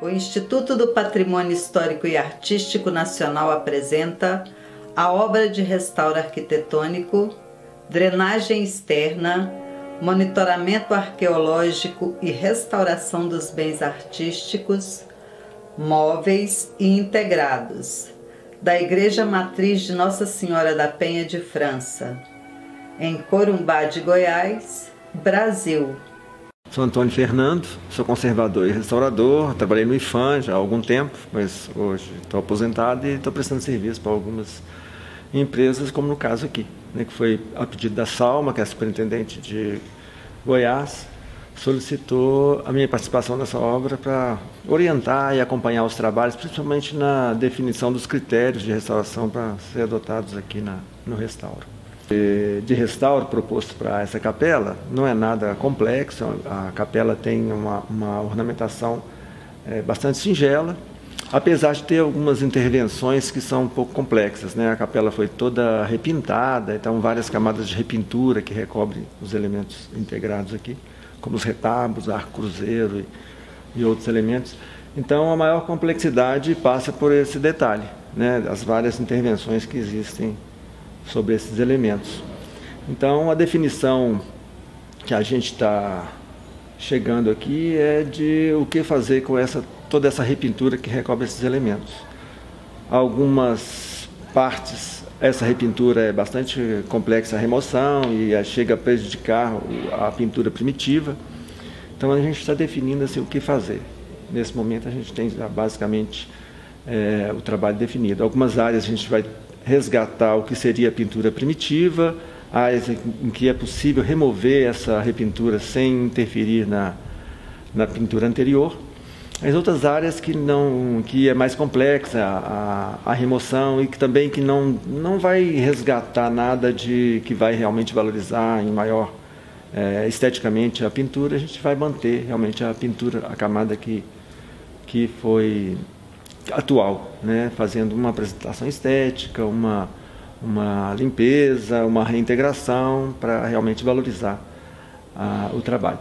O Instituto do Patrimônio Histórico e Artístico Nacional apresenta a obra de restauro arquitetônico, drenagem externa, monitoramento arqueológico e restauração dos bens artísticos, móveis e integrados, da Igreja Matriz de Nossa Senhora da Penha de França, em Corumbá de Goiás, Brasil. Sou Antônio Fernando, sou conservador e restaurador, trabalhei no IPHAN já há algum tempo, mas hoje estou aposentado e estou prestando serviço para algumas empresas, como no caso aqui, né, que foi a pedido da Salma, que é a superintendente de Goiás, solicitou a minha participação nessa obra para orientar e acompanhar os trabalhos, principalmente na definição dos critérios de restauração para ser adotados aqui no restauro. De restauro proposto para essa capela não é nada complexo. A capela tem uma ornamentação bastante singela, apesar de ter algumas intervenções que são um pouco complexas, né? A capela foi toda repintada, então várias camadas de repintura que recobrem os elementos integrados aqui, como os retábulos, arco cruzeiro e outros elementos. Então a maior complexidade passa por esse detalhe, né? As várias intervenções que existem sobre esses elementos. Então a definição que a gente está chegando aqui é de o que fazer com toda essa repintura que recobre esses elementos. Algumas partes, essa repintura é bastante complexa a remoção e chega a prejudicar a pintura primitiva. Então a gente está definindo assim, o que fazer. Nesse momento a gente tem basicamente o trabalho definido. Algumas áreas a gente vai resgatar o que seria a pintura primitiva, áreas em que é possível remover essa repintura sem interferir na pintura anterior. As outras áreas que é mais complexa a remoção e que também que não vai resgatar nada que vai realmente valorizar em maior esteticamente a pintura, a gente vai manter realmente a pintura, a camada que foi atual, né? Fazendo uma apresentação estética, uma limpeza, uma reintegração para realmente valorizar o trabalho.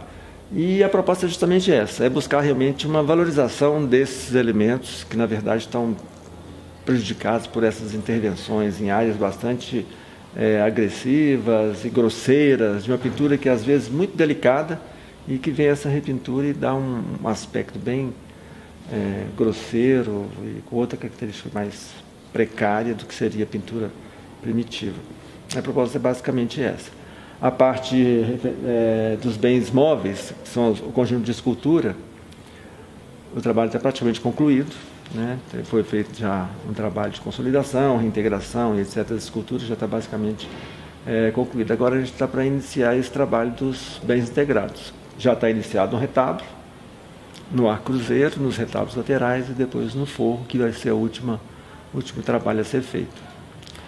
E a proposta é justamente essa, é buscar realmente uma valorização desses elementos que na verdade estão prejudicados por essas intervenções em áreas bastante agressivas e grosseiras, de uma pintura que às vezes é muito delicada e que vem essa repintura e dá um aspecto bem grosseiro e com outra característica mais precária do que seria a pintura primitiva. A proposta é basicamente essa. A parte dos bens móveis, que são o conjunto de escultura, o trabalho está praticamente concluído, né? Foi feito já um trabalho de consolidação, reintegração e etc. A escultura já está basicamente concluída. Agora a gente está para iniciar esse trabalho dos bens integrados. Já está iniciado um retábulo, no arco cruzeiro, nos retábulos laterais e depois no forro, que vai ser o último trabalho a ser feito.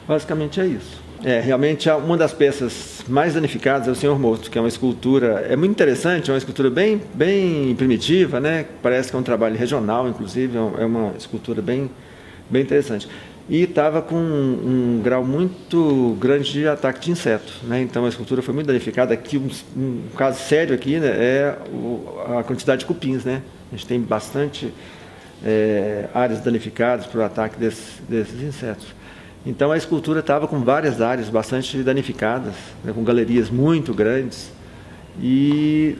Basicamente é isso. Realmente uma das peças mais danificadas é o Senhor Morto, que é uma escultura, muito interessante, é uma escultura bem primitiva, né? Parece que é um trabalho regional, inclusive, é uma escultura bem interessante. E estava com um grau muito grande de ataque de inseto, né? Então a escultura foi muito danificada. Aqui um caso sério aqui, né, é a quantidade de cupins, né? A gente tem bastante áreas danificadas por ataque desses insetos. Então a escultura estava com várias áreas bastante danificadas, né, com galerias muito grandes. E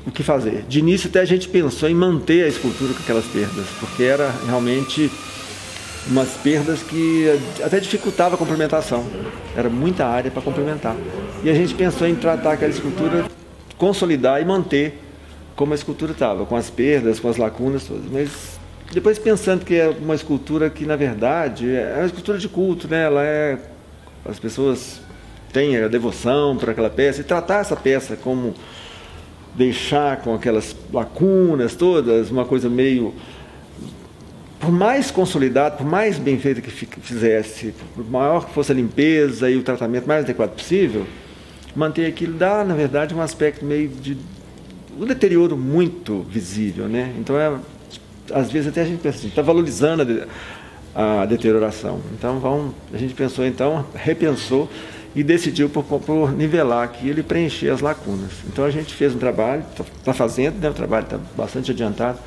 o que fazer? De início até a gente pensou em manter a escultura com aquelas perdas, porque era realmente umas perdas que até dificultava a complementação. Era muita área para complementar. E a gente pensou em tratar aquela escultura, consolidar e manter como a escultura estava, com as perdas, com as lacunas todas. Mas depois pensando que é uma escultura que, na verdade, é uma escultura de culto, né? As pessoas têm a devoção por aquela peça, e tratar essa peça como deixar com aquelas lacunas todas, uma coisa meio... Por mais consolidado, por mais bem feito que fizesse, por maior que fosse a limpeza e o tratamento mais adequado possível, manter aquilo dá, na verdade, um aspecto meio de um deterioro muito visível, né? Então, às vezes até a gente pensa assim, está valorizando a deterioração. Então, a gente pensou, repensou e decidiu por nivelar aquilo e preencher as lacunas. Então, a gente fez um trabalho, está fazendo, né? O trabalho está bastante adiantado,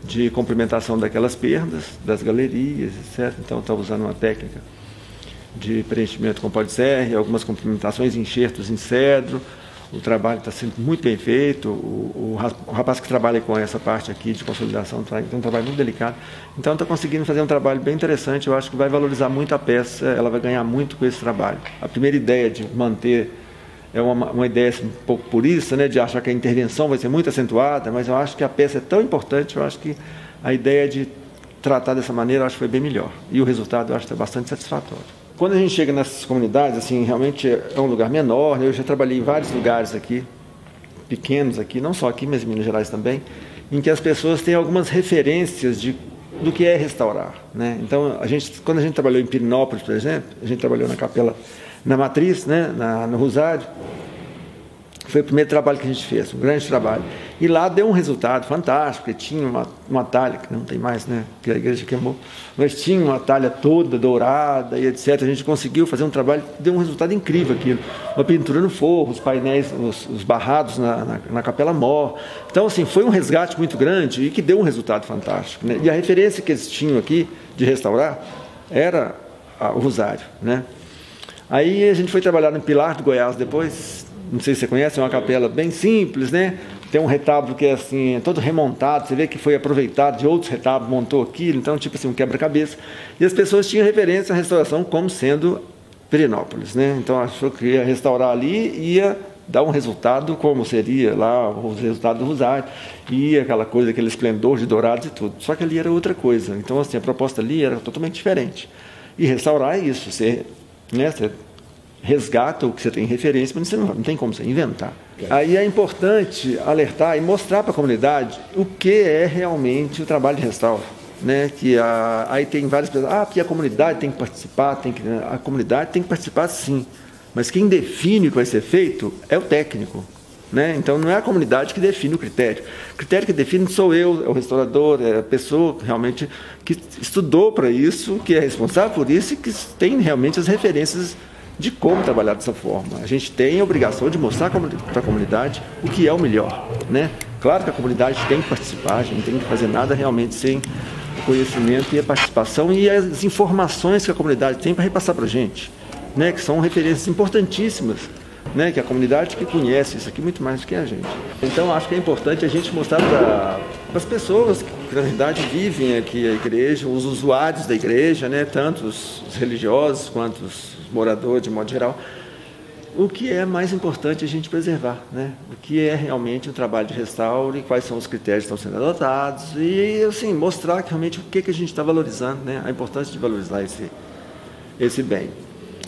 de complementação daquelas perdas, das galerias, etc. Então está usando uma técnica de preenchimento com poliserre, algumas complementações, enxertos em cedro. O trabalho está sendo muito bem feito. O rapaz que trabalha com essa parte aqui de consolidação tem um trabalho muito delicado. Então está conseguindo fazer um trabalho bem interessante. Eu acho que vai valorizar muito a peça, ela vai ganhar muito com esse trabalho. A primeira ideia de manter é uma ideia assim, um pouco purista, né, de achar que a intervenção vai ser muito acentuada, mas eu acho que a peça é tão importante, eu acho que a ideia de tratar dessa maneira, eu acho que foi bem melhor. E o resultado, eu acho que é bastante satisfatório. Quando a gente chega nessas comunidades, assim, realmente é um lugar menor, né? Eu já trabalhei em vários lugares aqui, pequenos aqui, não só aqui, mas em Minas Gerais também, em que as pessoas têm algumas referências do que é restaurar, né? Então, quando a gente trabalhou em Pirinópolis, por exemplo, a gente trabalhou na capela, na Matriz, né? No Rosário, foi o primeiro trabalho que a gente fez, um grande trabalho. E lá deu um resultado fantástico, porque tinha uma talha, que não tem mais, né, que a igreja queimou, mas tinha uma talha toda dourada e etc. A gente conseguiu fazer um trabalho que deu um resultado incrível aquilo. Uma pintura no forro, os painéis, os barrados na capela mor. Então, assim, foi um resgate muito grande e que deu um resultado fantástico, né? E a referência que eles tinham aqui de restaurar era o Rosário, né? Aí a gente foi trabalhar no Pilar do Goiás depois. Não sei se você conhece, é uma capela bem simples, né? Tem um retábulo que é assim, todo remontado, você vê que foi aproveitado de outros retábulos, montou aquilo, então tipo assim, um quebra-cabeça. E as pessoas tinham referência à restauração como sendo Pirinópolis, né? Então achou que ia restaurar ali, ia dar um resultado como seria lá o resultado do Rosário, e aquela coisa, aquele esplendor de dourados e tudo. Só que ali era outra coisa, então assim, a proposta ali era totalmente diferente. E restaurar é isso, você resgata o que você tem em referência, mas você não tem como você inventar. Aí é importante alertar e mostrar para a comunidade o que é realmente o trabalho de restauro, né? Aí tem várias pessoas, porque a comunidade tem que participar, a comunidade tem que participar sim, mas quem define o que vai ser feito é o técnico, né? Então não é a comunidade que define o critério que define sou eu, é o restaurador, é a pessoa realmente que estudou para isso, que é responsável por isso e que tem realmente as referências de como trabalhar dessa forma. A gente tem a obrigação de mostrar para a comunidade o que é o melhor, né? Claro que a comunidade tem que participar, a gente não tem que fazer nada realmente sem o conhecimento e a participação e as informações que a comunidade tem para repassar para a gente, né? Que são referências importantíssimas, né? Que a comunidade que conhece isso aqui muito mais do que a gente. Então acho que é importante a gente mostrar para as pessoas que na verdade vivem aqui a igreja, os usuários da igreja, né? Tanto os religiosos quanto os morador de modo geral, o que é mais importante a gente preservar, né? O que é realmente um trabalho de restauro e quais são os critérios que estão sendo adotados e assim, mostrar que realmente o que a gente está valorizando, né? A importância de valorizar esse bem.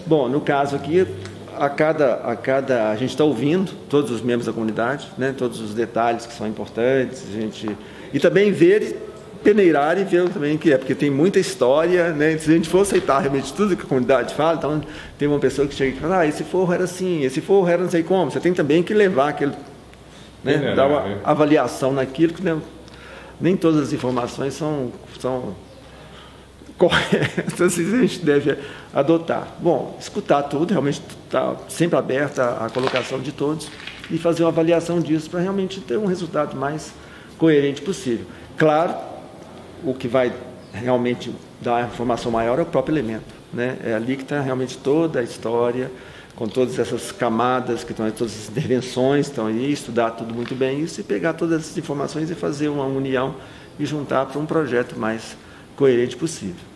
Bom, no caso aqui, a gente está ouvindo todos os membros da comunidade, né? Todos os detalhes que são importantes, e também ver peneirar e ver também o que é, porque tem muita história, né? Se a gente for aceitar realmente tudo que a comunidade fala, então tem uma pessoa que chega e fala, esse forro era assim, esse forro era não sei como, você tem também que levar aquele, né? Dar uma avaliação naquilo, que nem todas as informações são corretas, a gente deve adotar. Bom, escutar tudo, realmente está sempre aberta a colocação de todos e fazer uma avaliação disso para realmente ter um resultado mais coerente possível. Claro, o que vai realmente dar a informação maior é o próprio elemento, né? É ali que está realmente toda a história, com todas essas camadas, que estão todas as intervenções, estão aí, estudar tudo muito bem isso e pegar todas essas informações e fazer uma união e juntar para um projeto mais coerente possível.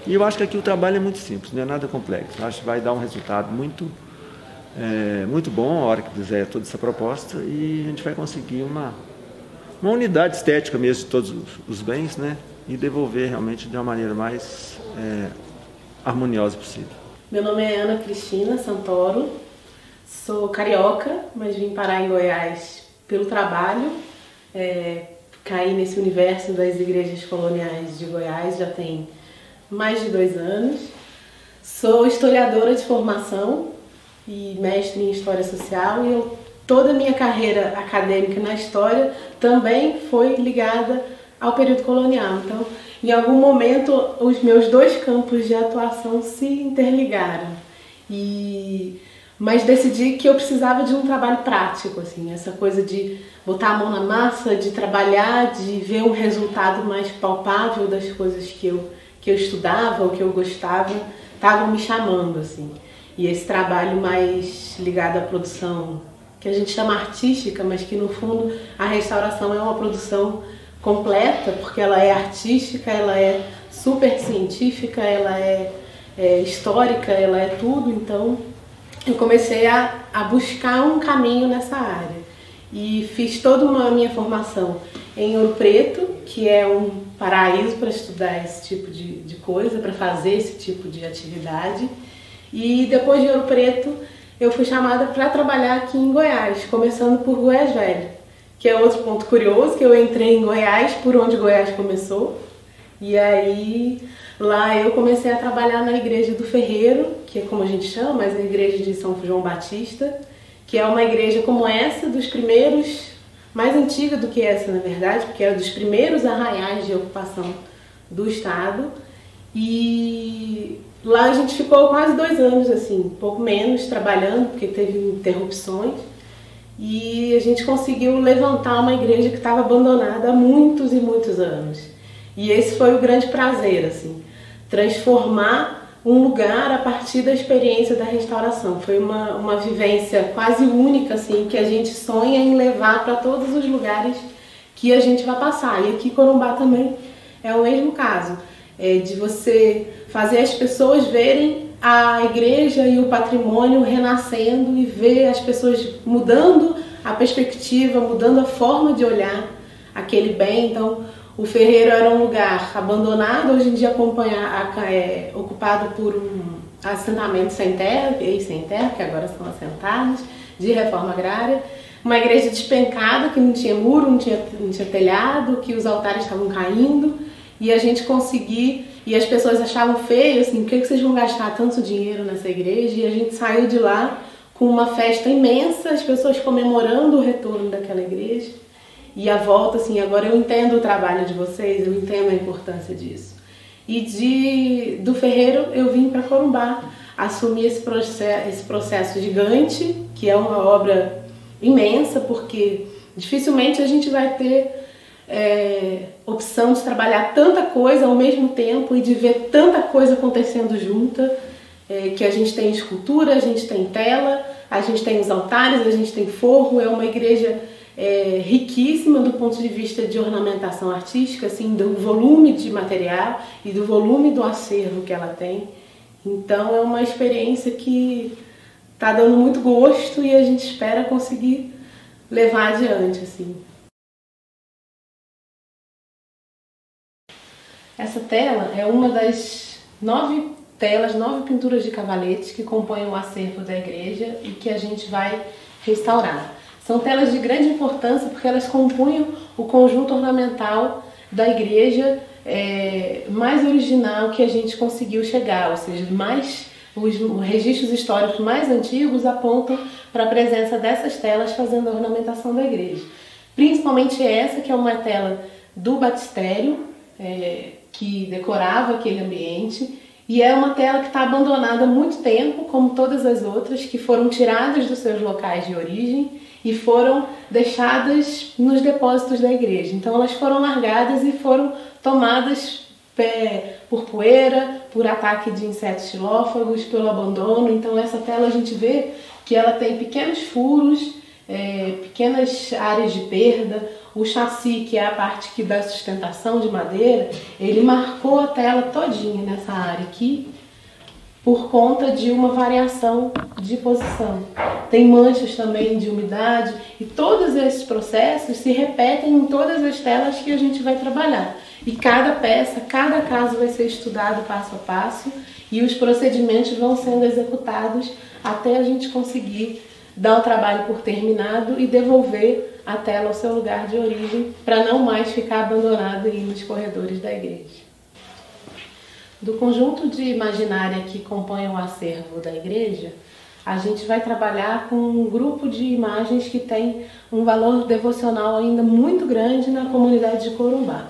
E eu acho que aqui o trabalho é muito simples, não é nada complexo. Eu acho que vai dar um resultado muito bom a hora que fizer toda essa proposta e a gente vai conseguir uma unidade estética mesmo de todos os bens, né? E devolver realmente de uma maneira mais harmoniosa possível. Meu nome é Ana Cristina Santoro, sou carioca, mas vim parar em Goiás pelo trabalho, caí nesse universo das igrejas coloniais de Goiás já tem mais de 2 anos. Sou historiadora de formação e mestre em História Social e toda a minha carreira acadêmica na História também foi ligada ao período colonial. Então, em algum momento, os meus 2 campos de atuação se interligaram. E mas decidi que eu precisava de um trabalho prático, assim, essa coisa de botar a mão na massa, de trabalhar, de ver um resultado mais palpável das coisas que eu estudava, ou que eu gostava, estavam me chamando, assim. E esse trabalho mais ligado à produção, que a gente chama artística, mas que no fundo a restauração é uma produção completa, porque ela é artística, ela é super científica, ela é histórica, ela é tudo. Então eu comecei a buscar um caminho nessa área e fiz toda uma minha formação em Ouro Preto, que é um paraíso para estudar esse tipo de coisa, para fazer esse tipo de atividade. E depois de Ouro Preto eu fui chamada para trabalhar aqui em Goiás, começando por Goiás Velho, que é outro ponto curioso, que eu entrei em Goiás por onde Goiás começou. E aí lá eu comecei a trabalhar na Igreja do Ferreiro, que é como a gente chama, mas a Igreja de São João Batista, que é uma igreja como essa, dos primeiros, mais antiga do que essa na verdade, porque era dos primeiros arraiais de ocupação do Estado. E lá a gente ficou quase 2 anos, assim, um pouco menos, trabalhando, porque teve interrupções. E a gente conseguiu levantar uma igreja que estava abandonada há muitos e muitos anos. E esse foi o grande prazer, assim, transformar um lugar a partir da experiência da restauração. Foi uma vivência quase única, assim, que a gente sonha em levar para todos os lugares que a gente vai passar. E aqui Corumbá também é o mesmo caso, de você fazer as pessoas verem a igreja e o patrimônio renascendo e ver as pessoas mudando a perspectiva, mudando a forma de olhar aquele bem. Então, o Ferreiro era um lugar abandonado, hoje em dia ocupado por um assentamento sem terra, ex-sem terra, que agora são assentados, de reforma agrária. Uma igreja despencada, que não tinha muro, não tinha telhado, que os altares estavam caindo. E a gente conseguiu, e as pessoas achavam feio, assim, por que vocês vão gastar tanto dinheiro nessa igreja? E a gente saiu de lá com uma festa imensa, as pessoas comemorando o retorno daquela igreja. E a volta, assim, agora eu entendo o trabalho de vocês, eu entendo a importância disso. E do Ferreiro eu vim para Corumbá, assumir esse processo gigante, que é uma obra imensa, porque dificilmente a gente vai ter opção de trabalhar tanta coisa ao mesmo tempo e de ver tanta coisa acontecendo junta, que a gente tem escultura, a gente tem tela, a gente tem os altares, a gente tem forro. É uma igreja riquíssima do ponto de vista de ornamentação artística, assim, do volume de material e do volume do acervo que ela tem. Então é uma experiência que está dando muito gosto e a gente espera conseguir levar adiante, assim. Essa tela é uma das 9 pinturas de cavaletes que compõem o acervo da igreja e que a gente vai restaurar. São telas de grande importância porque elas compunham o conjunto ornamental da igreja mais original que a gente conseguiu chegar, ou seja, os registros históricos mais antigos apontam para a presença dessas telas fazendo a ornamentação da igreja. Principalmente essa, que é uma tela do batistério, que decorava aquele ambiente, e é uma tela que está abandonada há muito tempo, como todas as outras, que foram tiradas dos seus locais de origem e foram deixadas nos depósitos da igreja. Então elas foram largadas e foram tomadas por poeira, por ataque de insetos xilófagos, pelo abandono. Então essa tela a gente vê que ela tem pequenos furos, pequenas áreas de perda. O chassi, que é a parte que dá sustentação de madeira, ele marcou a tela todinha nessa área aqui por conta de uma variação de posição. Tem manchas também de umidade e todos esses processos se repetem em todas as telas que a gente vai trabalhar. E cada peça, cada caso vai ser estudado passo a passo e os procedimentos vão sendo executados até a gente conseguir dar o trabalho por terminado e devolver a tela ao seu lugar de origem para não mais ficar abandonada aí nos corredores da igreja. Do conjunto de imaginária que compõe o acervo da igreja, a gente vai trabalhar com um grupo de imagens que tem um valor devocional ainda muito grande na comunidade de Corumbá.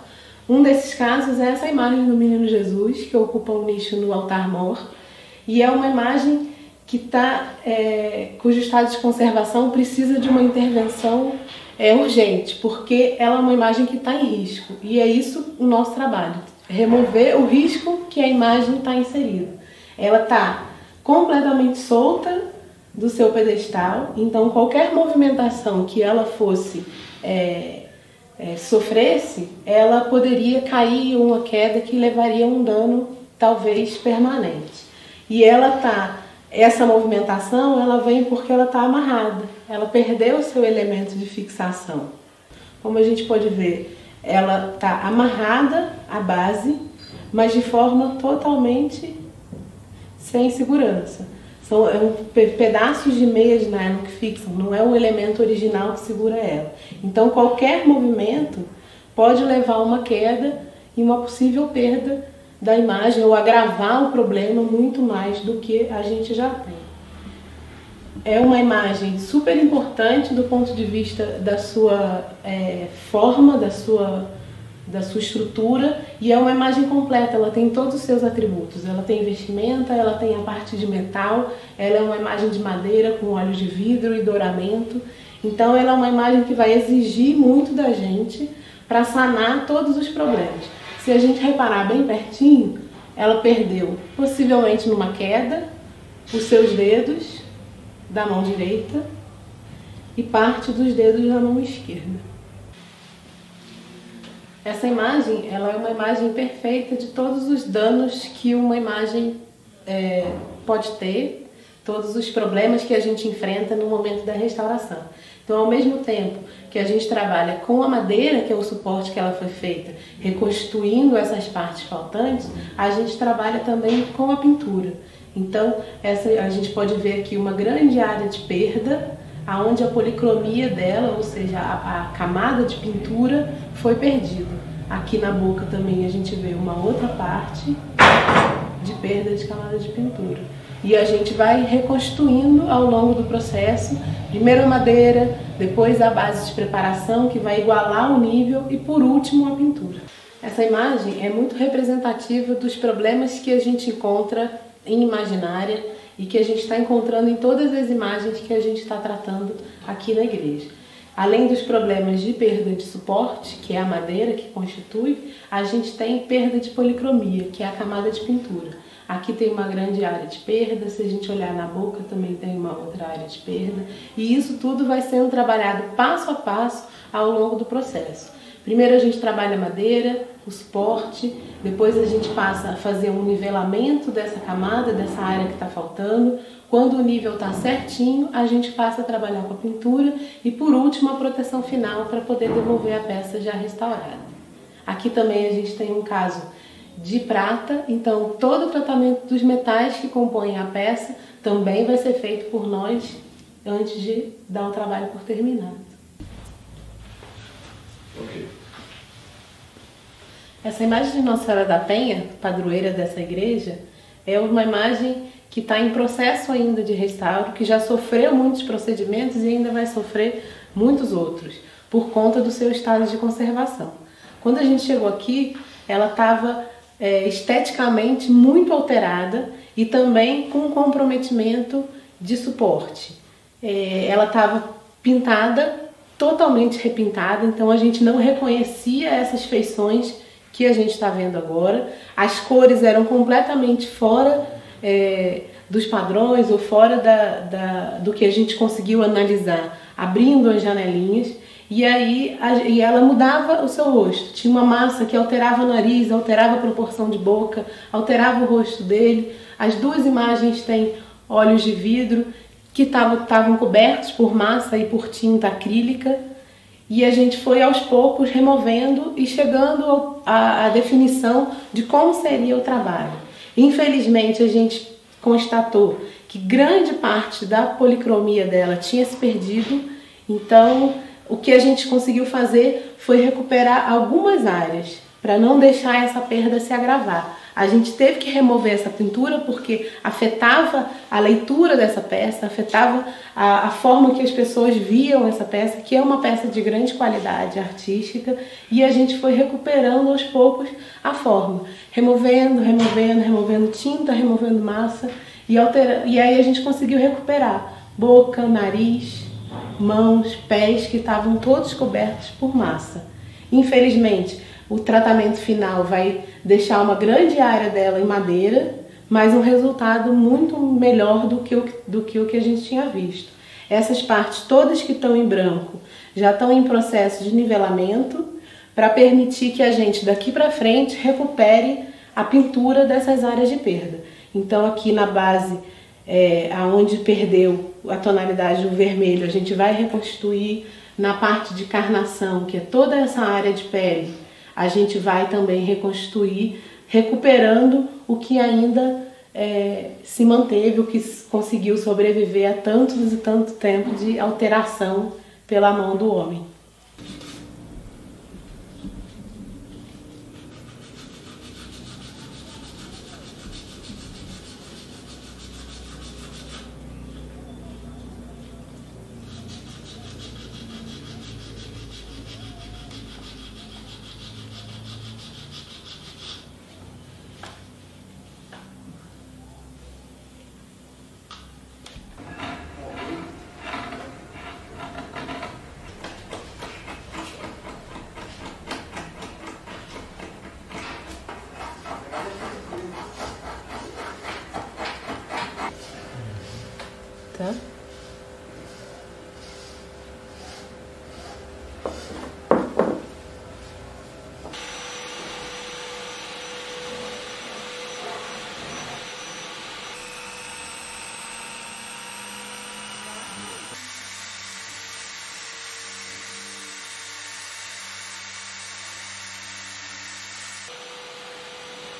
Um desses casos é essa imagem do Menino Jesus, que ocupa um nicho no altar mor, e é uma imagem cujo estado de conservação precisa de uma intervenção urgente, porque ela é uma imagem que está em risco. E é isso o nosso trabalho, remover o risco que a imagem está inserida. Ela está completamente solta do seu pedestal, então qualquer movimentação que ela fosse sofresse, ela poderia cair em uma queda que levaria a um dano talvez permanente. E essa movimentação ela vem porque ela está amarrada, ela perdeu o seu elemento de fixação. Como a gente pode ver, ela está amarrada à base, mas de forma totalmente sem segurança. São pedaços de meia de nylon que fixam, não é o elemento original que segura ela. Então qualquer movimento pode levar a uma queda e uma possível perda da imagem ou agravar o problema muito mais do que a gente já tem. É uma imagem super importante do ponto de vista da sua forma, da sua estrutura, e é uma imagem completa, ela tem todos os seus atributos. Ela tem vestimenta, ela tem a parte de metal, ela é uma imagem de madeira com olhos de vidro e douramento. Então ela é uma imagem que vai exigir muito da gente para sanar todos os problemas. Se a gente reparar bem pertinho, ela perdeu, possivelmente numa queda, os seus dedos da mão direita e parte dos dedos da mão esquerda. Essa imagem, ela é uma imagem perfeita de todos os danos que uma imagem pode ter, todos os problemas que a gente enfrenta no momento da restauração. Então, ao mesmo tempo que a gente trabalha com a madeira, que é o suporte que ela foi feita, reconstruindo essas partes faltantes, a gente trabalha também com a pintura. Então, a gente pode ver aqui uma grande área de perda, onde a policromia dela, ou seja, a camada de pintura, foi perdida. Aqui na boca também a gente vê uma outra parte de perda de camada de pintura. E a gente vai reconstruindo ao longo do processo, primeiro a madeira, depois a base de preparação que vai igualar o nível e por último a pintura. Essa imagem é muito representativa dos problemas que a gente encontra em imaginária e que a gente está encontrando em todas as imagens que a gente está tratando aqui na igreja. Além dos problemas de perda de suporte, que é a madeira que constitui, a gente tem perda de policromia, que é a camada de pintura. Aqui tem uma grande área de perda, se a gente olhar na boca também tem uma outra área de perda. E isso tudo vai sendo trabalhado passo a passo ao longo do processo. Primeiro a gente trabalha a madeira, o suporte, depois a gente passa a fazer um nivelamento dessa camada, dessa área que está faltando. Quando o nível está certinho, a gente passa a trabalhar com a pintura e por último a proteção final para poder devolver a peça já restaurada. Aqui também a gente tem um caso de prata, então todo o tratamento dos metais que compõem a peça também vai ser feito por nós antes de dar o trabalho por terminado. Ok. Essa imagem de Nossa Senhora da Penha, padroeira dessa igreja, é uma imagem que está em processo ainda de restauro, que já sofreu muitos procedimentos e ainda vai sofrer muitos outros, por conta do seu estado de conservação. Quando a gente chegou aqui, ela estava esteticamente muito alterada e também com um comprometimento de suporte. Ela estava pintada, totalmente repintada, então a gente não reconhecia essas feições que a gente está vendo agora. As cores eram completamente fora dos padrões ou fora do que a gente conseguiu analisar, abrindo as janelinhas. E aí ela mudava o seu rosto. Tinha uma massa que alterava o nariz, alterava a proporção de boca, alterava o rosto dele. As duas imagens têm olhos de vidro que estavam cobertos por massa e por tinta acrílica. E a gente foi aos poucos removendo e chegando à definição de como seria o trabalho. Infelizmente a gente constatou que grande parte da policromia dela tinha se perdido, então o que a gente conseguiu fazer foi recuperar algumas áreas para não deixar essa perda se agravar. A gente teve que remover essa pintura porque afetava a leitura dessa peça, afetava a forma que as pessoas viam essa peça, que é uma peça de grande qualidade artística, e a gente foi recuperando aos poucos a forma, removendo tinta, removendo massa, e aí a gente conseguiu recuperar boca, nariz, mãos, pés que estavam todos cobertos por massa. Infelizmente, o tratamento final vai deixar uma grande área dela em madeira, mas um resultado muito melhor do que o que a gente tinha visto. Essas partes todas que estão em branco já estão em processo de nivelamento para permitir que a gente daqui para frente recupere a pintura dessas áreas de perda. Então aqui na base, aonde perdeu a tonalidade do vermelho, a gente vai reconstituir. Na parte de carnação, que é toda essa área de pele, a gente vai também reconstituir, recuperando o que ainda se manteve, o que conseguiu sobreviver a tantos e tanto tempo de alteração pela mão do homem. Tá?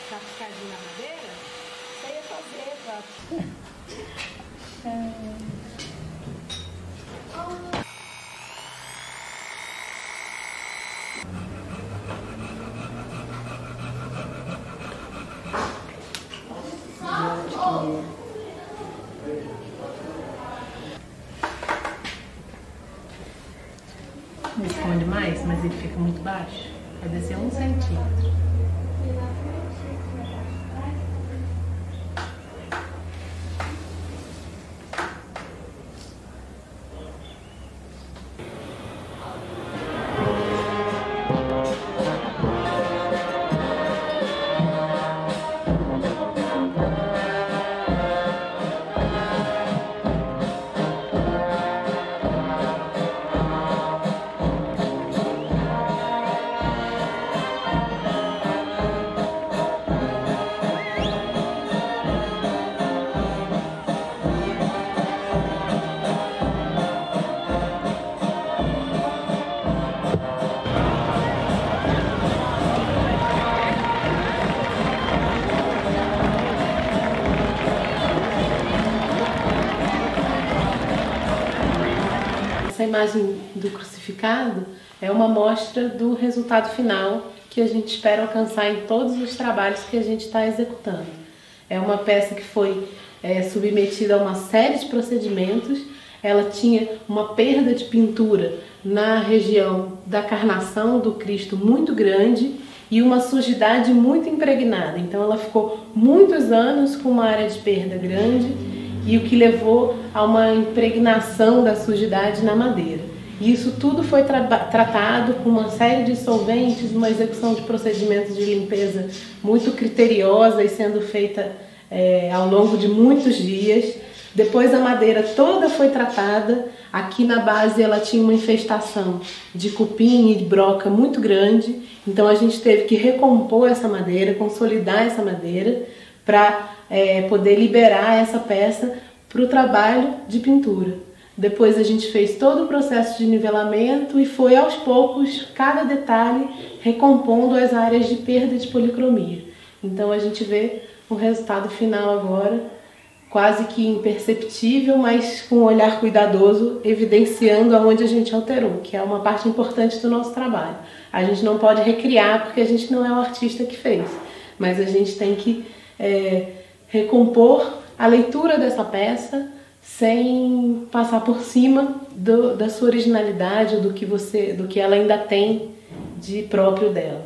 Tá ficadinho na madeira? Você ia fazer, Paty. Não esconde mais, mas ele fica muito baixo. Vai descer 1 centímetro. Essa imagem do crucificado é uma amostra do resultado final que a gente espera alcançar em todos os trabalhos que a gente está executando. É uma peça que foi submetida a uma série de procedimentos. Ela tinha uma perda de pintura na região da carnação do Cristo muito grande e uma sujidade muito impregnada. Então ela ficou muitos anos com uma área de perda grande, e o que levou a uma impregnação da sujidade na madeira. E isso tudo foi tratado com uma série de solventes, uma execução de procedimentos de limpeza muito criteriosa e sendo feita ao longo de muitos dias. Depois a madeira toda foi tratada. Aqui na base ela tinha uma infestação de cupim e de broca muito grande, então a gente teve que recompor essa madeira, consolidar essa madeira para poder liberar essa peça para o trabalho de pintura. Depois a gente fez todo o processo de nivelamento e foi aos poucos, cada detalhe, recompondo as áreas de perda de policromia. Então a gente vê o resultado final agora, quase que imperceptível, mas com um olhar cuidadoso, evidenciando aonde a gente alterou, que é uma parte importante do nosso trabalho. A gente não pode recriar porque a gente não é o artista que fez, mas a gente tem que recompor a leitura dessa peça sem passar por cima da sua originalidade, do que ela ainda tem de próprio dela.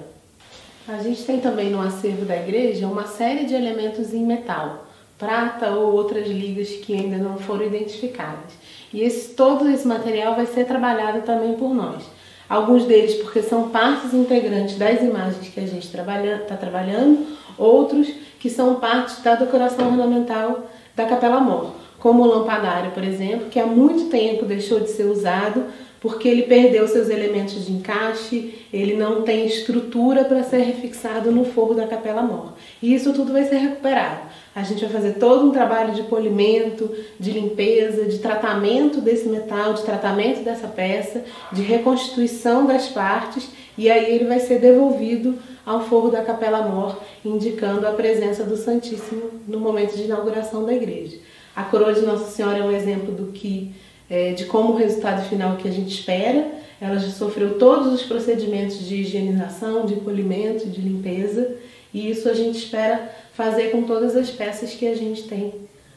A gente tem também no acervo da igreja uma série de elementos em metal, prata ou outras ligas que ainda não foram identificadas. E todo esse material vai ser trabalhado também por nós. Alguns deles porque são partes integrantes das imagens que a gente está trabalhando, outros que são partes da decoração ornamental da Capela Mor, como o lampadário, por exemplo, que há muito tempo deixou de ser usado porque ele perdeu seus elementos de encaixe, ele não tem estrutura para ser refixado no forro da Capela Mor. E isso tudo vai ser recuperado. A gente vai fazer todo um trabalho de polimento, de limpeza, de tratamento desse metal, de tratamento dessa peça, de reconstituição das partes, e aí ele vai ser devolvido ao forro da Capela Mor, indicando a presença do Santíssimo no momento de inauguração da igreja. A coroa de Nossa Senhora é um exemplo de como o resultado final que a gente espera. Ela já sofreu todos os procedimentos de higienização, de polimento, de limpeza, e isso a gente espera fazer com todas as peças que a gente tem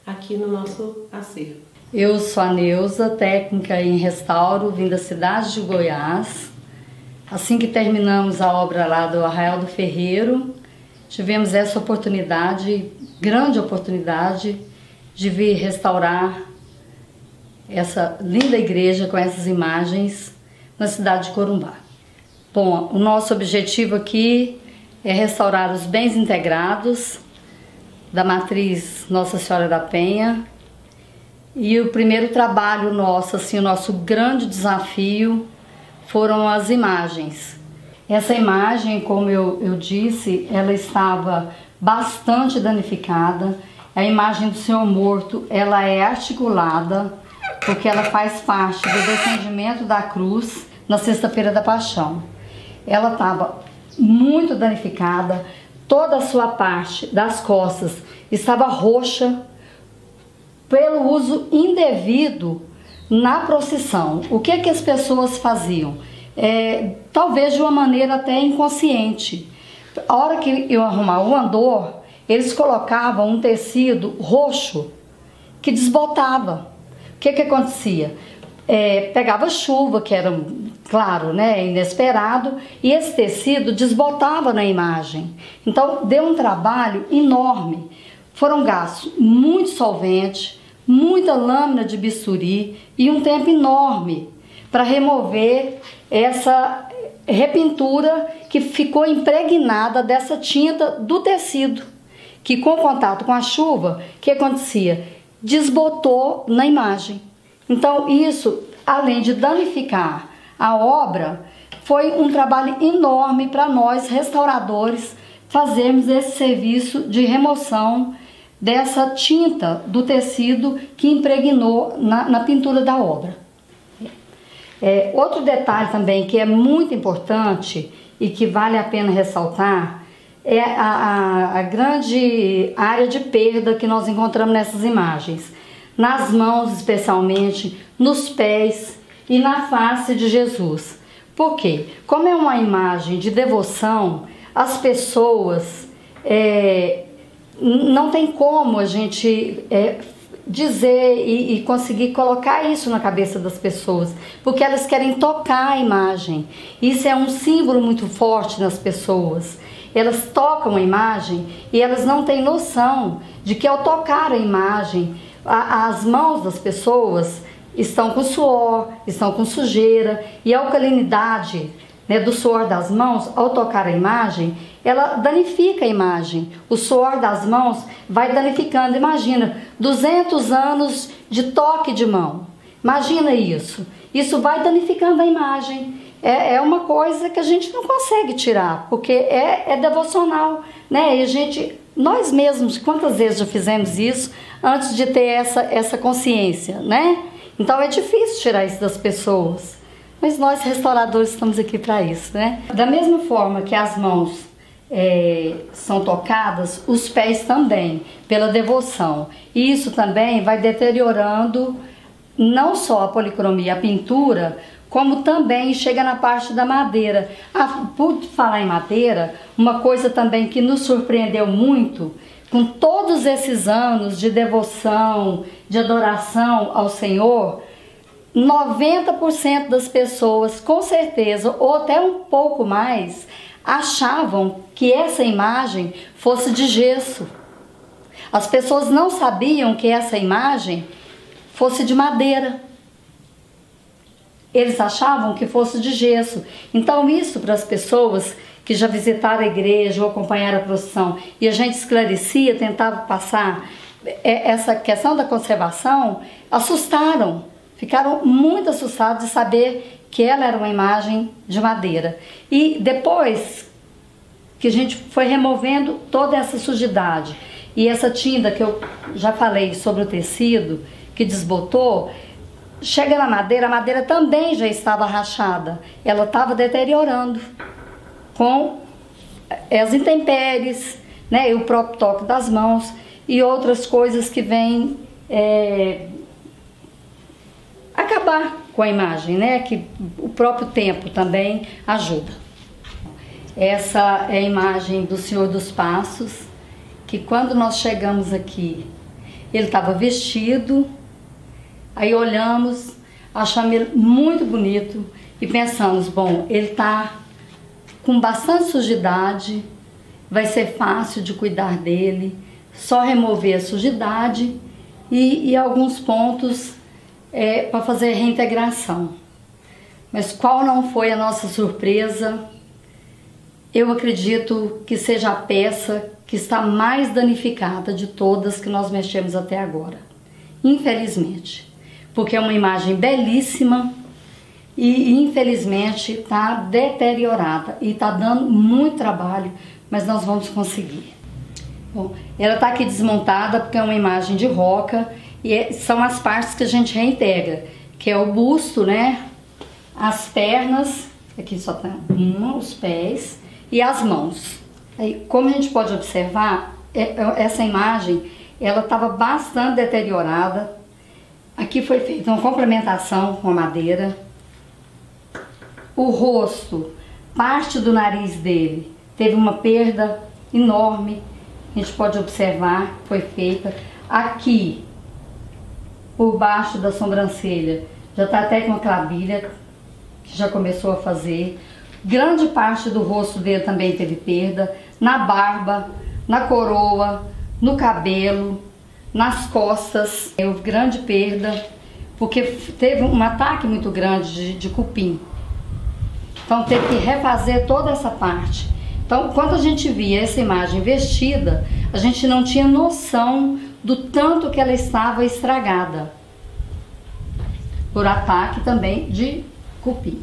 aqui no nosso acervo. Eu sou a Neuza, técnica em restauro, vim da cidade de Goiás. Assim que terminamos a obra lá do Arraial do Ferreiro, tivemos essa oportunidade, grande oportunidade, de vir restaurar essa linda igreja com essas imagens na cidade de Corumbá. Bom, o nosso objetivo aqui é restaurar os bens integrados da matriz Nossa Senhora da Penha. E o primeiro trabalho nosso, assim, o nosso grande desafio foram as imagens. Essa imagem, como eu disse, ela estava bastante danificada. A imagem do Senhor morto, ela é articulada, porque ela faz parte do descendimento da cruz na Sexta-feira da Paixão. Ela estava muito danificada, toda a sua parte das costas estava roxa pelo uso indevido na procissão. O que as pessoas faziam? Talvez de uma maneira até inconsciente. A hora que eu arrumar o andor, eles colocavam um tecido roxo que desbotava. O que acontecia? Pegava chuva, que era, claro, né, inesperado, e esse tecido desbotava na imagem. Então deu um trabalho enorme. Foram gastos muito solvente, muita lâmina de bisturi e um tempo enorme para remover essa repintura que ficou impregnada dessa tinta do tecido, que com contato com a chuva, o que acontecia? Desbotou na imagem. Então isso, além de danificar a obra, foi um trabalho enorme para nós restauradores fazermos esse serviço de remoção dessa tinta do tecido que impregnou na pintura da obra. Outro detalhe também que é muito importante e que vale a pena ressaltar é a grande área de perda que nós encontramos nessas imagens. Nas mãos especialmente, nos pés e na face de Jesus. Por quê? Como é uma imagem de devoção, as pessoas não tem como a gente dizer e conseguir colocar isso na cabeça das pessoas, porque elas querem tocar a imagem. Isso é um símbolo muito forte nas pessoas. Elas tocam a imagem e elas não têm noção de que ao tocar a imagem, as mãos das pessoas estão com suor, estão com sujeira, e a alcalinidade, né, do suor das mãos, ao tocar a imagem, ela danifica a imagem. O suor das mãos vai danificando. Imagina, 200 anos de toque de mão. Imagina isso. Isso vai danificando a imagem. É uma coisa que a gente não consegue tirar, porque é devocional, né? E nós mesmos, quantas vezes já fizemos isso antes de ter essa consciência, né? Então é difícil tirar isso das pessoas. Mas nós restauradores estamos aqui para isso, né? Da mesma forma que as mãos são tocadas, os pés também, pela devoção. E isso também vai deteriorando não só a policromia, a pintura, como também chega na parte da madeira. Por falar em madeira, uma coisa também que nos surpreendeu muito, com todos esses anos de devoção, de adoração ao Senhor, 90% das pessoas, com certeza, ou até um pouco mais, achavam que essa imagem fosse de gesso. As pessoas não sabiam que essa imagem fosse de madeira. Eles achavam que fosse de gesso. Então isso, para as pessoas que já visitaram a igreja ou acompanharam a procissão, e a gente esclarecia, tentava passar essa questão da conservação, assustaram, ficaram muito assustados de saber que ela era uma imagem de madeira. E depois que a gente foi removendo toda essa sujidade e essa tinta que eu já falei sobre o tecido que desbotou, chega na madeira, a madeira também já estava rachada, ela estava deteriorando com as intempéries, né, e o próprio toque das mãos e outras coisas que vêm acabar com a imagem, né, que o próprio tempo também ajuda. Essa é a imagem do Senhor dos Passos, que quando nós chegamos aqui, ele estava vestido, aí olhamos, achamos ele muito bonito e pensamos, bom, ele está com bastante sujidade, vai ser fácil de cuidar dele, só remover a sujidade e alguns pontos para fazer reintegração. Mas qual não foi a nossa surpresa? Eu acredito que seja a peça que está mais danificada de todas que nós mexemos até agora, infelizmente, porque é uma imagem belíssima e infelizmente está deteriorada e está dando muito trabalho, mas nós vamos conseguir. Bom, ela está aqui desmontada porque é uma imagem de roca e são as partes que a gente reintegra, que é o busto, né, as pernas, aqui só tá os pés e as mãos. Aí, como a gente pode observar, essa imagem ela estava bastante deteriorada. Aqui foi feita uma complementação com a madeira. O rosto, parte do nariz dele, teve uma perda enorme. A gente pode observar que foi feita. Aqui, por baixo da sobrancelha, já está até com uma clavilha, que já começou a fazer. Grande parte do rosto dele também teve perda. Na barba, na coroa, no cabelo, nas costas. Houve grande perda, porque teve um ataque muito grande de cupim. Então teve que refazer toda essa parte. Então, quando a gente via essa imagem vestida, a gente não tinha noção do tanto que ela estava estragada, por ataque também de cupim.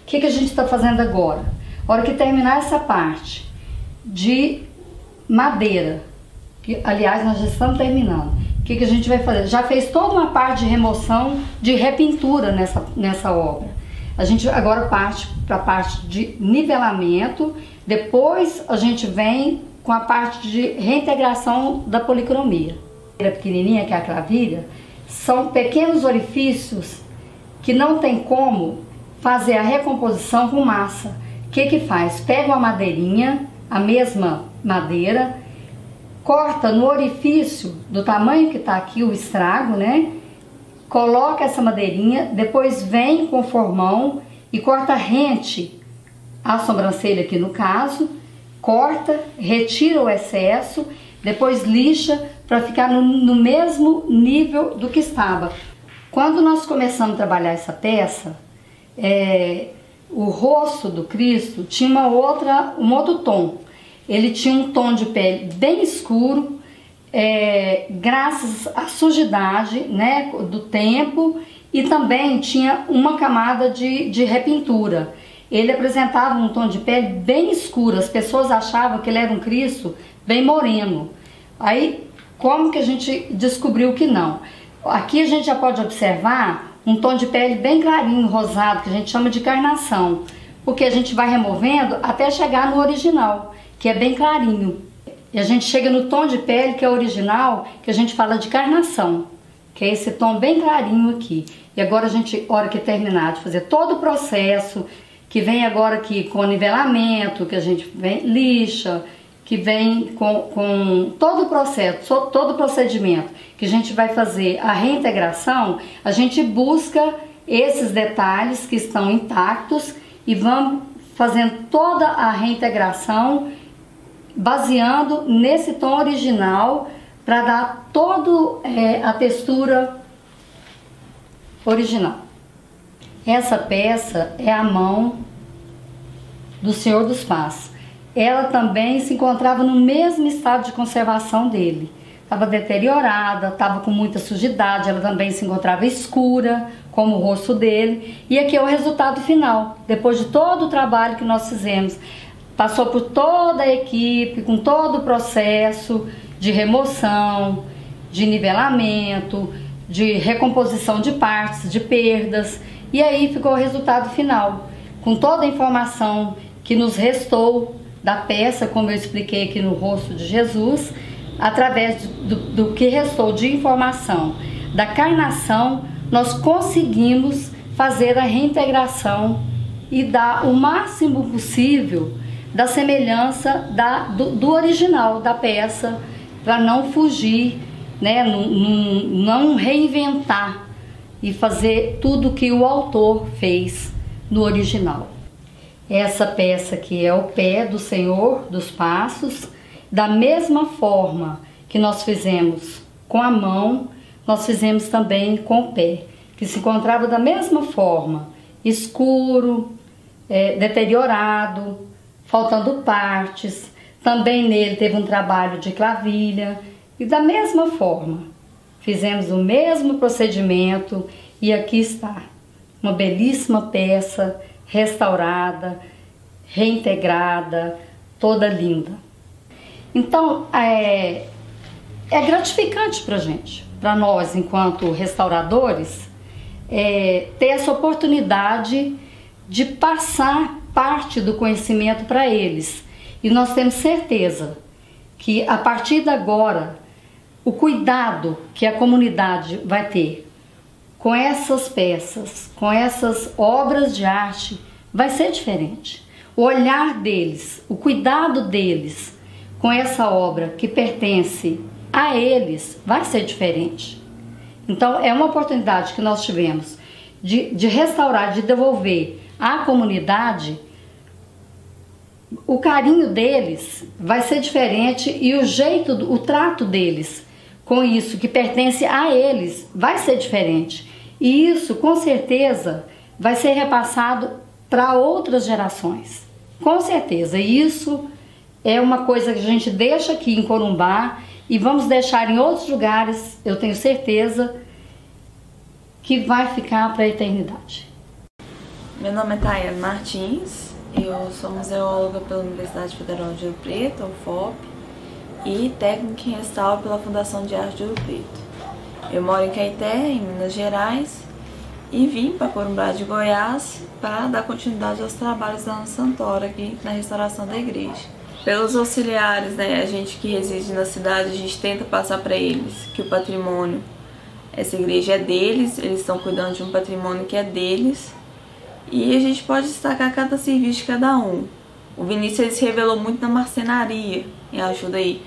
O que a gente está fazendo agora? A hora que terminar essa parte de madeira, que aliás nós já estamos terminando, o que a gente vai fazer? Já fez toda uma parte de remoção, de repintura nessa obra. A gente agora parte para a parte de nivelamento, depois a gente vem com a parte de reintegração da policromia. A pequenininha, que é a clavilha, são pequenos orifícios que não tem como fazer a recomposição com massa. O que faz? Pega uma madeirinha, a mesma madeira, corta no orifício do tamanho que está aqui o estrago, né? Coloca essa madeirinha, depois vem com formão e corta rente a sobrancelha aqui no caso, corta, retira o excesso, depois lixa para ficar no mesmo nível do que estava. Quando nós começamos a trabalhar essa peça, o rosto do Cristo tinha um outro tom. Ele tinha um tom de pele bem escuro, graças à sujidade, né, do tempo, e também tinha uma camada de repintura. Ele apresentava um tom de pele bem escuro, as pessoas achavam que ele era um Cristo bem moreno. Aí, como que a gente descobriu que não? Aqui a gente já pode observar um tom de pele bem clarinho, rosado, que a gente chama de carnação, porque a gente vai removendo até chegar no original, que é bem clarinho. E a gente chega no tom de pele que é original, que a gente fala de carnação, que é esse tom bem clarinho aqui. E agora a gente, hora que terminar de fazer todo o processo, que vem agora aqui com o nivelamento, que a gente vem, lixa, que vem com todo o processo, todo o procedimento, que a gente vai fazer a reintegração, a gente busca esses detalhes que estão intactos e vamos fazendo toda a reintegração, baseando nesse tom original, para dar toda a textura original. Essa peça é a mão do Senhor dos Passos. Ela também se encontrava no mesmo estado de conservação dele. Estava deteriorada, estava com muita sujidade, ela também se encontrava escura, como o rosto dele. E aqui é o resultado final, depois de todo o trabalho que nós fizemos. Passou por toda a equipe, com todo o processo de remoção, de nivelamento, de recomposição de partes, de perdas. E aí ficou o resultado final, com toda a informação que nos restou da peça, como eu expliquei aqui no rosto de Jesus, através do que restou de informação da carnação, nós conseguimos fazer a reintegração e dar o máximo possível da semelhança do original da peça, para não fugir, né, não reinventar e fazer tudo que o autor fez no original. Essa peça aqui é o pé do Senhor dos Passos. Da mesma forma que nós fizemos com a mão, nós fizemos também com o pé, que se encontrava da mesma forma, escuro, deteriorado, faltando partes. Também nele teve um trabalho de clavilha e da mesma forma fizemos o mesmo procedimento e aqui está uma belíssima peça restaurada, reintegrada, toda linda. Então é gratificante para a gente, para nós enquanto restauradores, ter essa oportunidade de passar parte do conhecimento para eles. E nós temos certeza que a partir de agora, o cuidado que a comunidade vai ter com essas peças, com essas obras de arte, vai ser diferente. O olhar deles, o cuidado deles com essa obra que pertence a eles, vai ser diferente. Então é uma oportunidade que nós tivemos de restaurar, de devolver à comunidade. O carinho deles vai ser diferente e o jeito, o trato deles com isso que pertence a eles vai ser diferente. E isso, com certeza, vai ser repassado para outras gerações. Com certeza. E isso é uma coisa que a gente deixa aqui em Corumbá e vamos deixar em outros lugares, eu tenho certeza, que vai ficar para a eternidade. Meu nome é Tayane Martins, eu sou museóloga pela Universidade Federal de Ouro Preto, UFOP, e técnica em restauro pela Fundação de Arte de Ouro Preto. Eu moro em Caeté, em Minas Gerais, e vim para Corumbá de Goiás para dar continuidade aos trabalhos da Ana Santoro aqui na restauração da igreja. Pelos auxiliares, né, a gente que reside na cidade, a gente tenta passar para eles que o patrimônio, essa igreja é deles, eles estão cuidando de um patrimônio que é deles, e a gente pode destacar cada serviço de cada um. O Vinícius ele se revelou muito na marcenaria, e ajuda aí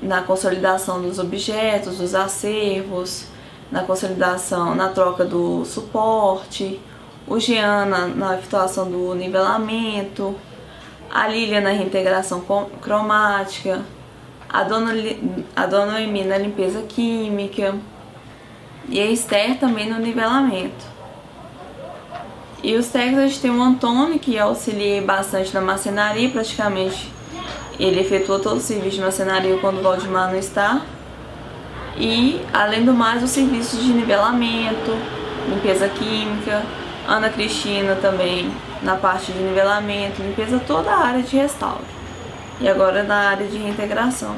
na consolidação dos objetos, dos acervos, na consolidação, na troca do suporte, o Jean na efetuação do nivelamento, a Lília na reintegração cromática, a dona Noemi na limpeza química e a Esther também no nivelamento. E os técnicos a gente tem o Antônio, que auxilia bastante na marcenaria, praticamente ele efetua todo o serviço de marcenaria quando o Valdemar não está. E, além do mais, os serviços de nivelamento, limpeza química, Ana Cristina também na parte de nivelamento, limpeza toda a área de restauro. E agora na área de reintegração.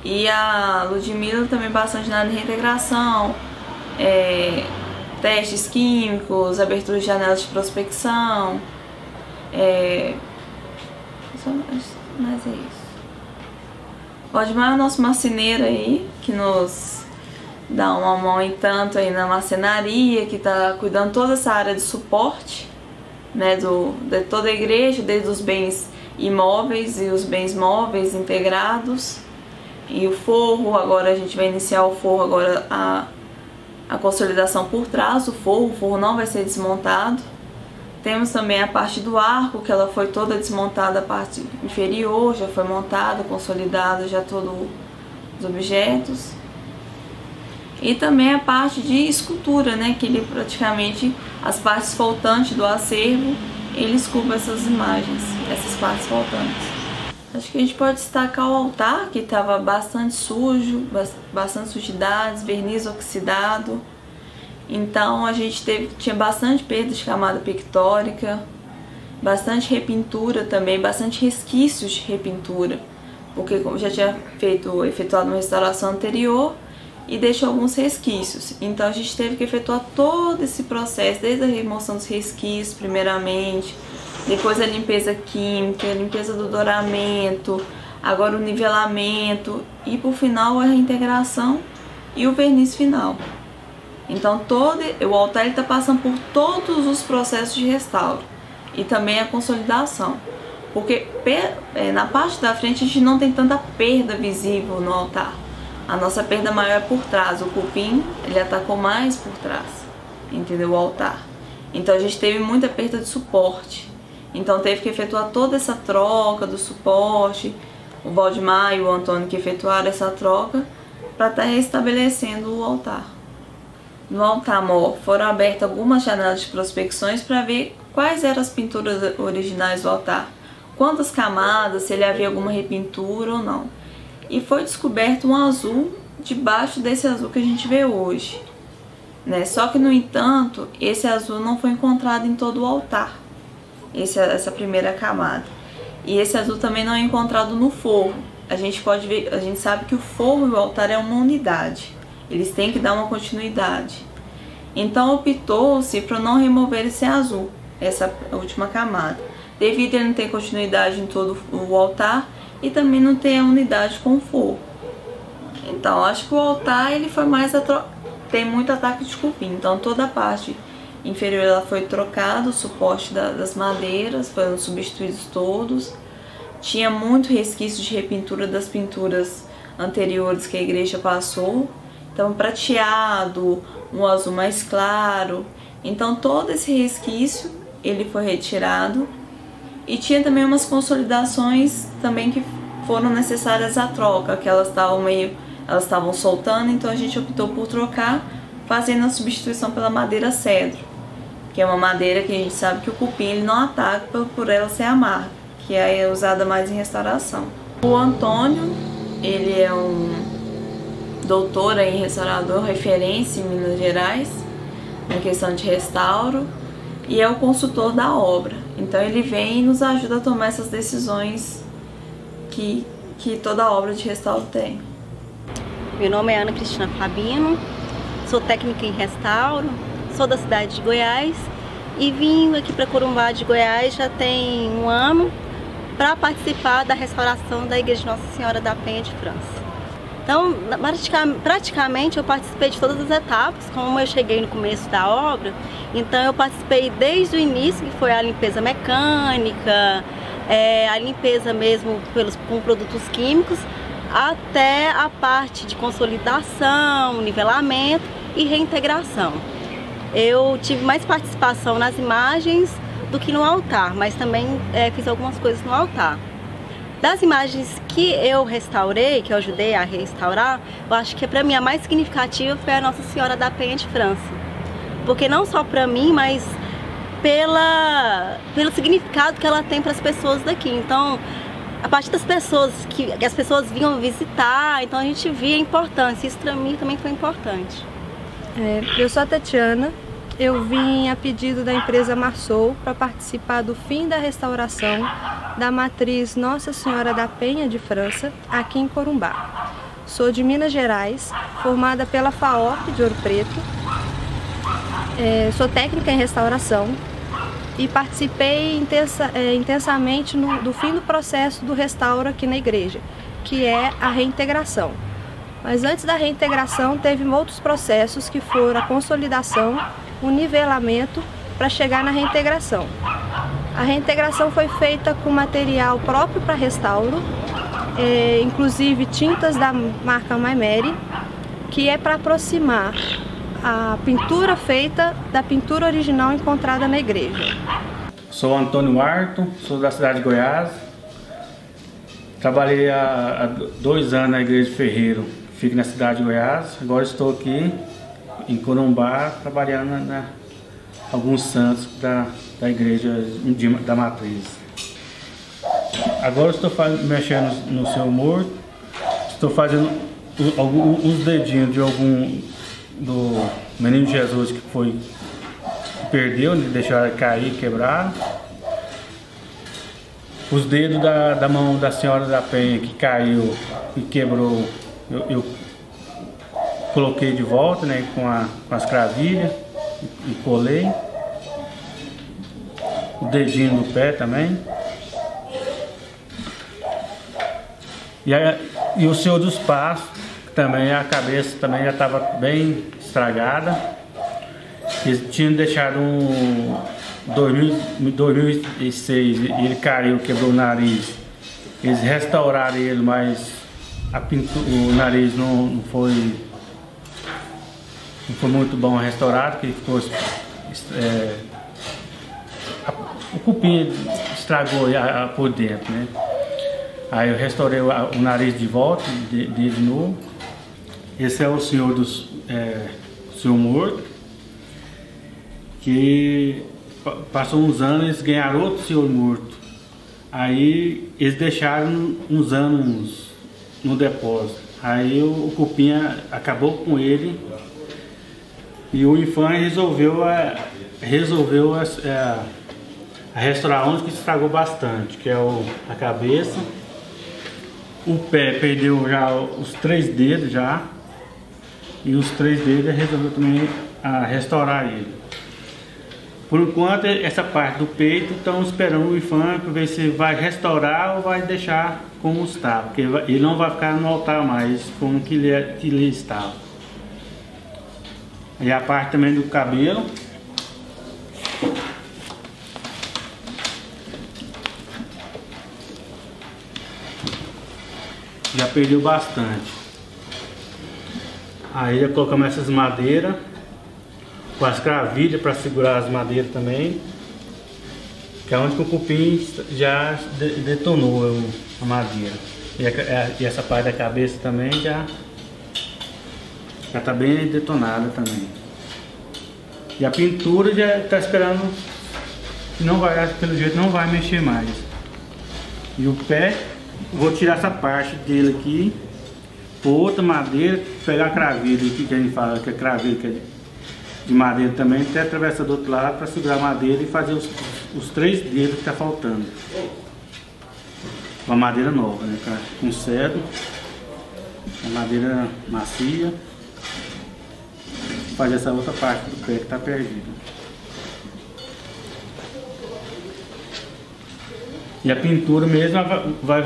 E a Ludmila também bastante na área de reintegração, testes químicos, abertura de janelas de prospecção, mas é isso. O Valdemar é o nosso marceneiro aí, que nos dá uma mão em tanto aí na marcenaria, que está cuidando toda essa área de suporte, né, de toda a igreja, desde os bens imóveis e os bens móveis integrados. E o forro, agora a gente vai iniciar o forro agora a consolidação por trás do forro, o forro não vai ser desmontado. Temos também a parte do arco, que ela foi toda desmontada, a parte inferior já foi montada, consolidada já todos os objetos. E também a parte de escultura, né, que ele praticamente, as partes faltantes do acervo, ele esculpe essas imagens, essas partes faltantes. Acho que a gente pode destacar o altar, que estava bastante sujo, bastante sujidades, verniz oxidado. Então a gente tinha bastante perda de camada pictórica, bastante repintura também, bastante resquícios de repintura, porque como já tinha efetuado uma restauração anterior e deixou alguns resquícios. Então a gente teve que efetuar todo esse processo, desde a remoção dos resquícios primeiramente, depois a limpeza química, a limpeza do douramento, agora o nivelamento e por final a reintegração e o verniz final. Então o altar está passando por todos os processos de restauro e também a consolidação, porque na parte da frente a gente não tem tanta perda visível no altar. A nossa perda maior é por trás, o cupim ele atacou mais por trás, entendeu? O altar. Então a gente teve muita perda de suporte, então teve que efetuar toda essa troca do suporte, o Valdemar e o Antônio que efetuaram essa troca para estar restabelecendo o altar. No altar maior foram abertas algumas janelas de prospecções para ver quais eram as pinturas originais do altar, quantas camadas, se ele havia alguma repintura ou não. E foi descoberto um azul debaixo desse azul que a gente vê hoje, né? Só que, no entanto, esse azul não foi encontrado em todo o altar, essa primeira camada. E esse azul também não é encontrado no forro. A gente pode ver, a gente sabe que o forro e o altar é uma unidade. Eles têm que dar uma continuidade. Então optou-se para não remover esse azul, essa última camada, devido a ele não ter continuidade em todo o altar e também não ter a unidade com o forro. Então acho que o altar ele foi mais tem muito ataque de cupim. Então toda a parte inferior ela foi trocada, o suporte das madeiras foram substituídos todos. Tinha muito resquício de repintura das pinturas anteriores que a igreja passou. Então prateado, um azul mais claro. Então todo esse resquício ele foi retirado. E tinha também umas consolidações também que foram necessárias à troca, que elas estavam soltando, então a gente optou por trocar, fazendo a substituição pela madeira cedro, que é uma madeira que a gente sabe que o cupim ele não ataca por ela ser amarga, que é usada mais em restauração. O Antônio, ele é um doutor em restaurador, referência em Minas Gerais, na questão de restauro, e é o consultor da obra. Então ele vem e nos ajuda a tomar essas decisões que toda obra de restauro tem. Meu nome é Ana Cristina Fabino, sou técnica em restauro, sou da cidade de Goiás e vim aqui para Corumbá de Goiás já tem um ano para participar da restauração da Igreja de Nossa Senhora da Penha de França. Então, praticamente eu participei de todas as etapas, como eu cheguei no começo da obra, então eu participei desde o início, que foi a limpeza mecânica, a limpeza mesmo com produtos químicos, até a parte de consolidação, nivelamento e reintegração. Eu tive mais participação nas imagens do que no altar, mas também fiz algumas coisas no altar. Das imagens que eu restaurei, que eu ajudei a restaurar, eu acho que para mim a mais significativa foi a Nossa Senhora da Penha de França. Porque não só para mim, mas pelo significado que ela tem para as pessoas daqui. Então, a partir das pessoas que as pessoas vinham visitar, então a gente via a importância. Isso para mim também foi importante. Eu sou a Tatiana. Eu vim a pedido da empresa Marsou para participar do fim da restauração da matriz Nossa Senhora da Penha de França, aqui em Corumbá. Sou de Minas Gerais, formada pela FAOP de Ouro Preto. Sou técnica em restauração e participei intensamente do fim do processo do restauro aqui na igreja, que é a reintegração. Mas antes da reintegração teve outros processos que foram a consolidação, o nivelamento para chegar na reintegração. A reintegração foi feita com material próprio para restauro, inclusive tintas da marca Maimeri, que é para aproximar a pintura feita da pintura original encontrada na igreja. Sou Antônio Arto, sou da cidade de Goiás. Trabalhei há 2 anos na igreja de Ferreiro, fico na cidade de Goiás. Agora estou aqui em Corumbá, trabalhando em alguns santos da igreja da Matriz. Agora estou mexendo no seu morto, estou fazendo os dedinhos do menino Jesus que perdeu, deixaram cair, quebraram. Os dedos da mão da Senhora da Penha que caiu e quebrou, eu coloquei de volta, né, com as cravilhas e colei. O dedinho do pé também. E o Senhor dos Passos, também a cabeça também já estava bem estragada. Eles tinham deixado em 2006, ele caiu, quebrou o nariz. Eles restauraram ele, mas o nariz não foi muito bom restaurado, porque ficou o cupim estragou por dentro, né? Aí eu restaurei o nariz de volta, de novo. Esse é o senhor senhor morto, que passou uns anos, eles ganharam outro senhor morto. Aí eles deixaram uns anos no depósito. Aí o cupim acabou com ele e o infante resolveu restaurar onde que estragou bastante, que é a cabeça. O pé perdeu já os 3 dedos já, e os 3 dedos resolveu também restaurar ele. Por enquanto, essa parte do peito, estamos esperando o infante para ver se vai restaurar ou vai deixar como está, porque ele não vai ficar no altar mais como que ele estava. E a parte também do cabelo. Já perdeu bastante. Aí já colocamos essas madeiras com as cravilhas para segurar as madeiras também, que é onde que o cupim já detonou a madeira. E essa parte da cabeça também já está bem detonada também. E a pintura já está esperando, não vai, pelo jeito não vai mexer mais. E o pé, vou tirar essa parte dele aqui, por outra madeira, pegar a cravilha aqui que a gente fala que é cravilha, que é de madeira também, até atravessar do outro lado para segurar a madeira e fazer os 3 dedos que está faltando. Uma madeira nova, né? Com cedro, uma madeira macia. Fazer essa outra parte do pé que está perdida. E a pintura mesmo vai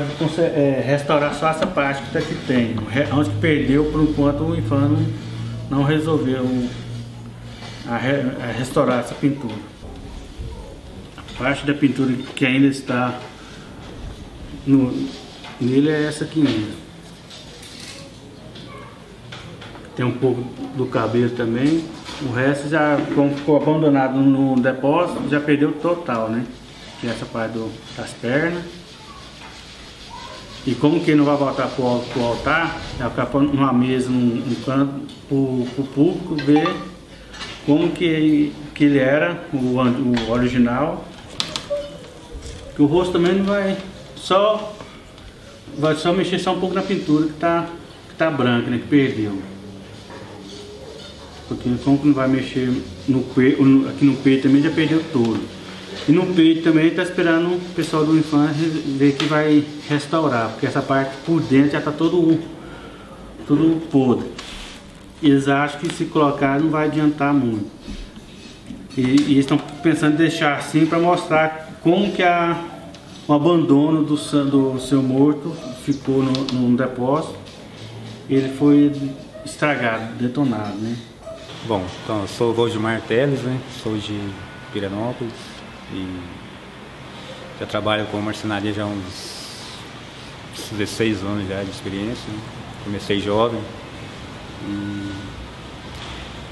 restaurar só essa parte que tem. Onde que perdeu, por enquanto o infante não resolveu restaurar essa pintura. A parte da pintura que ainda está nele é essa aqui mesmo. Tem um pouco do cabelo também. O resto já, como ficou abandonado no depósito, já perdeu total, né? Que é essa parte das pernas. E como que não vai voltar para o altar, vai ficar numa mesa, num canto, para o público ver como que ele era, o original. Que o rosto também não vai só mexer só um pouco na pintura que tá branca, né, que perdeu. Porque como que não vai mexer aqui no peito também já perdeu todo. E no peito também está esperando o pessoal do infante ver que vai restaurar, porque essa parte por dentro já está tudo podre. Eles acham que se colocar não vai adiantar muito. E eles estão pensando em deixar assim para mostrar como que o abandono do seu morto ficou no depósito. Ele foi estragado, detonado, né? Bom, então eu sou o Valdemar Teles, né? Sou de Pirenópolis e já trabalho com marcenaria já há uns 16 anos já de experiência, né? Comecei jovem e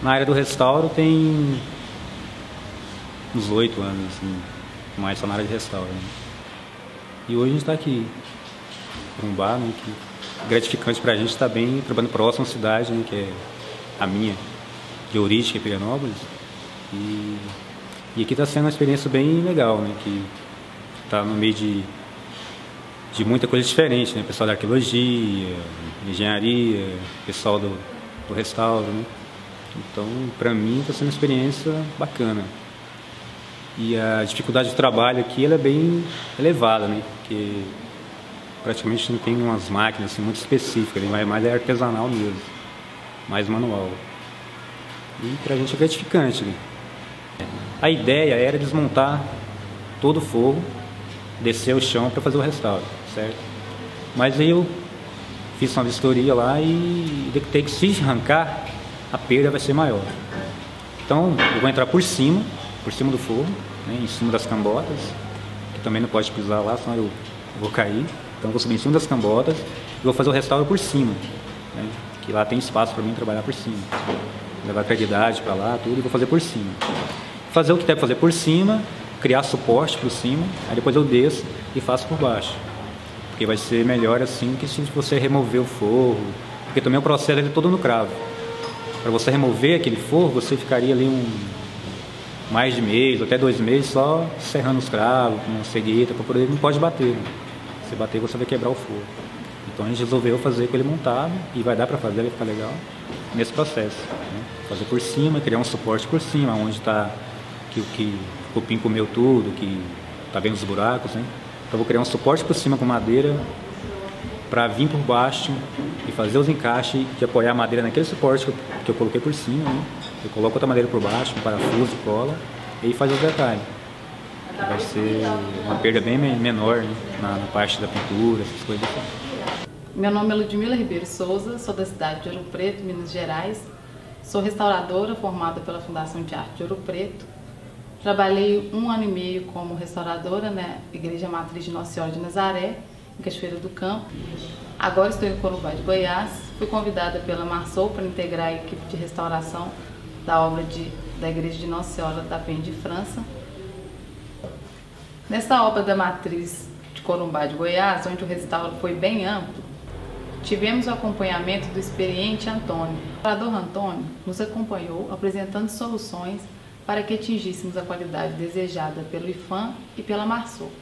Na área do restauro tem uns 8 anos, assim, mais só na área de restauro. Né? E hoje a gente está aqui, Corumbá, né, que é gratificante para a gente estar bem trabalhando próximo à cidade, né, que é a minha, de origem, que é Pirenópolis. E aqui está sendo uma experiência bem legal, né, que está no meio de muita coisa diferente, né, pessoal da arqueologia, engenharia, pessoal do restauro, né. Então, para mim, está sendo uma experiência bacana. E a dificuldade de trabalho aqui ela é bem elevada, né? Porque praticamente não tem umas máquinas assim, muito específicas, né? Mais é artesanal mesmo, mais manual. E para a gente é gratificante, né? A ideia era desmontar todo o forro, descer o chão para fazer o restauro, certo? Mas aí eu fiz uma vistoria lá e detectei que se arrancar, a perda vai ser maior. Então eu vou entrar por cima do forro, né, em cima das cambotas, que também não pode pisar lá, senão eu vou cair. Então eu vou subir em cima das cambotas e vou fazer o restauro por cima, né, que lá tem espaço para mim trabalhar por cima. Levar a peridade para lá, tudo, e vou fazer por cima. Fazer o que deve fazer por cima, criar suporte por cima, aí depois eu desço e faço por baixo. Porque vai ser melhor assim que se você remover o forro, porque também o processo é todo no cravo. Para você remover aquele forro, você ficaria ali mais de mês, até 2 meses, só serrando os cravos, com uma cegueta, para poder, não pode bater. Né? Se bater, você vai quebrar o forro. Então a gente resolveu fazer com ele montado, e vai dar para fazer, vai ficar legal, nesse processo. Né? Fazer por cima, criar um suporte por cima, onde está que o cupim comeu tudo, que está vendo os buracos. Né? Então vou criar um suporte por cima com madeira, para vir por baixo e fazer os encaixes de apoiar a madeira naquele suporte que eu coloquei por cima, né? Eu coloco outra madeira por baixo, um parafuso, cola, e faz os detalhes. Vai ser uma perda bem menor, né? na parte da pintura, essas coisas assim. Meu nome é Ludmila Ribeiro Souza, sou da cidade de Ouro Preto, Minas Gerais. Sou restauradora formada pela Fundação de Arte de Ouro Preto. Trabalhei 1 ano e meio como restauradora na Igreja Matriz de Nossa Senhora de Nazaré, em Cachoeira do Campo. Agora estou em Corumbá de Goiás. Fui convidada pela Marçou para integrar a equipe de restauração da obra da Igreja de Nossa Senhora da Penha de França. Nessa obra da Matriz de Corumbá de Goiás, onde o restauro foi bem amplo, tivemos o acompanhamento do experiente Antônio. O restaurador Antônio nos acompanhou apresentando soluções para que atingíssemos a qualidade desejada pelo IFAM e pela Marçou.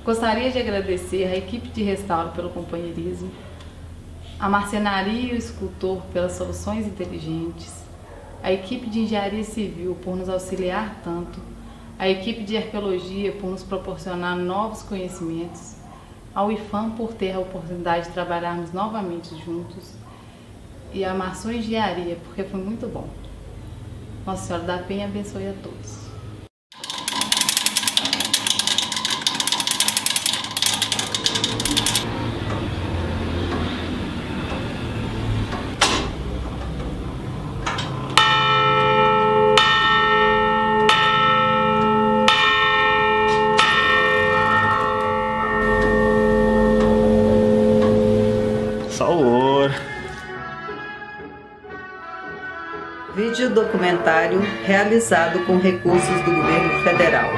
Gostaria de agradecer à equipe de restauro pelo companheirismo, a marcenaria e o escultor pelas soluções inteligentes, a equipe de engenharia civil por nos auxiliar tanto, a equipe de arqueologia por nos proporcionar novos conhecimentos, ao IFAM por ter a oportunidade de trabalharmos novamente juntos e a Marçou Engenharia porque foi muito bom. Nossa Senhora da Penha abençoe a todos. Vídeo documentário realizado com recursos do Governo Federal.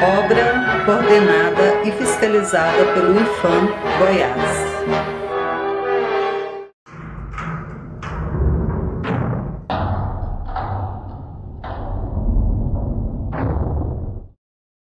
Obra coordenada e fiscalizada pelo IFAM Goiás.